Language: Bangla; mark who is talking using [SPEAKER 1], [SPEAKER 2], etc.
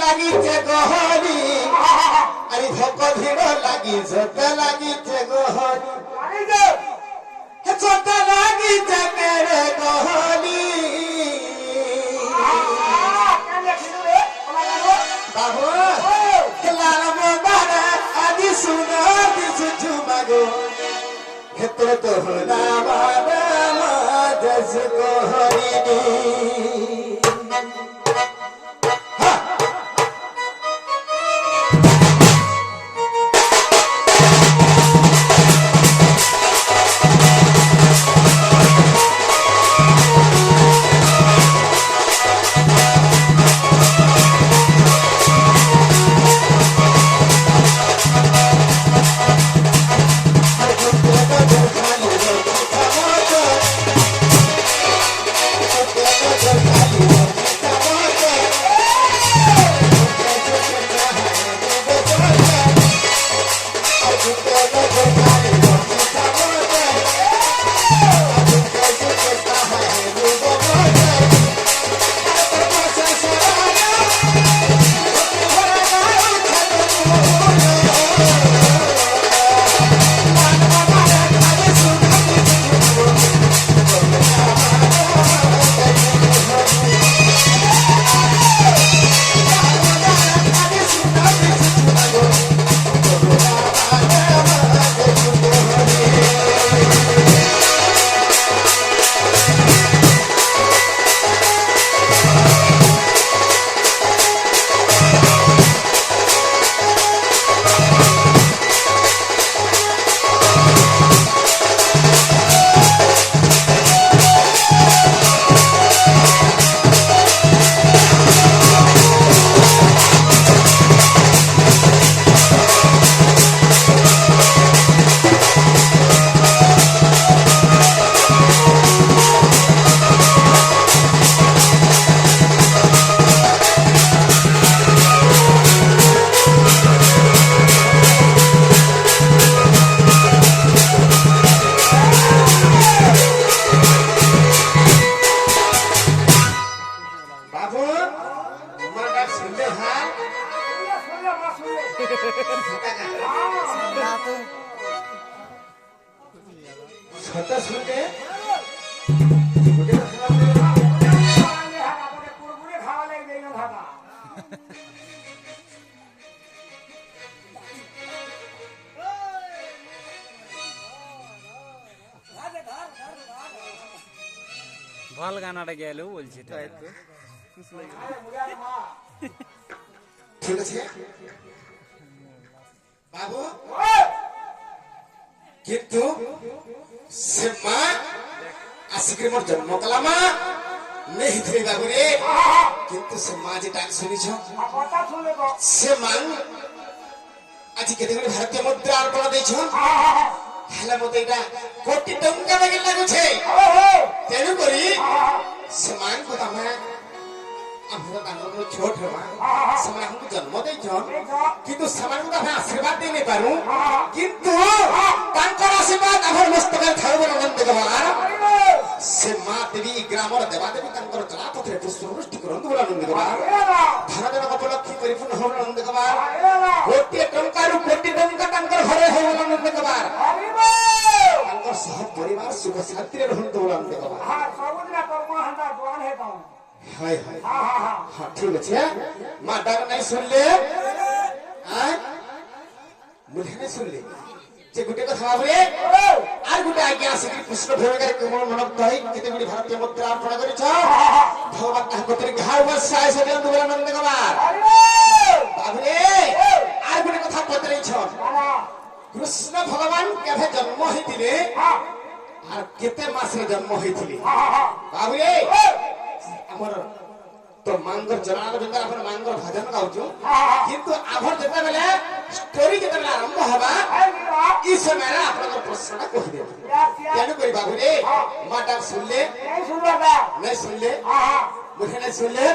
[SPEAKER 1] লাগিছে গহরি আরে ভক ভিড় লাগিছে লাগিছে গহরি ছোট লাগিছে কেরে গহরি বাবু লাল মোবারা আদি শুনো দিছু ঝুমাগো হেতরে তো না বাবা মাঝ গহরি
[SPEAKER 2] ভাল গানাটা গেলেও বলছি তাই তো
[SPEAKER 1] ঠিক আছে বাবু কিন্তু সে মা আসিকি মোর জন্ম কলা মা নেই থই বাবু রে কিন্তু সে মা যে ডাক শুনিছ সে মা আজ কেতে গুলি ভারতীয় মুদ্রা অর্পণ ଦେଇছ হেলা মতে এটা কোটি টঙ্কা লাগি লাগুছে তেনু করি সে মা কো তমে আমরা তাঙ্কর ছোট মা সে हमको জন্ম ଦେଇছ কিন্তু সেମାନଙ୍କୁ ଆମେ আশীর্বাদ দেই নাই পারু কিন্তু তাঙ্কর আশীর্বাদ আমার মস্তকে থাও বলে নন্দ কুমার সে মা দেবী গ্রামর দেবা দেবী তাঙ্কর জলাপথরে পুষ্পবৃষ্টি করন্তু বলে নন্দ কুমার ধনদেব উপলক্ষে করি পুনঃ বলে নন্দ কুমার কোটি টঙ্কাରୁ কোটি টঙ্কা তাঙ্কর ঘরে হই বলে নন্দ কুমার তাঙ্কর সহ পরিবার সুখ শান্তিরে রহন্তু বলে নন্দ কুমার
[SPEAKER 3] हां सबुदिना कर्म हंदा दुआन है ताऊ
[SPEAKER 1] हाय हाय हां ठीक है मां डाक नहीं सुन ले हां मुझे नहीं सुन ले যে গুটে কথা ভাবরে আর গুটে আগে আসি কি কৃষ্ণ ভূমিকার কেমন মনত তাই কেতে গুটি ভারতীয় মুদ্রা অর্পণ করিছ ভগবান তাহার কতরি ঘাড় বসায় সে দেন দুবলা নন্দ কুমার বাবরে আর গুটে কথা পতরেছ কৃষ্ণ ভগবান কেবে জন্ম হইতিলে আর কেতে মাসে জন্ম হইতিলে বাবরে আমার তো মাঙ্গর জনাব বিন্দর আপন মাঙ্গর ভজন গাউଛୁ
[SPEAKER 3] हाँ हाँ
[SPEAKER 1] কিন্তু আভর যেତେବେଳେ ଷ୍ଟୋରି ଯେତେବେଳେ ଆରମ୍ଭ ହେବା
[SPEAKER 3] है वीरा
[SPEAKER 1] এই ସମୟରେ ଆପଣଙ୍କର ପ୍ରଶ୍ନଟା କହିଦେବେ
[SPEAKER 3] क्या क्या
[SPEAKER 1] ତେଣୁ କରି ବାବୁରେ ମା ଡାକ ଶୁଣିଲେ
[SPEAKER 3] नहीं सुन रहा था
[SPEAKER 1] ନାଇଁ ଶୁଣିଲେ
[SPEAKER 3] हाँ हाँ
[SPEAKER 1] ମୁଖେ ନାଇଁ ଶୁଣିଲେ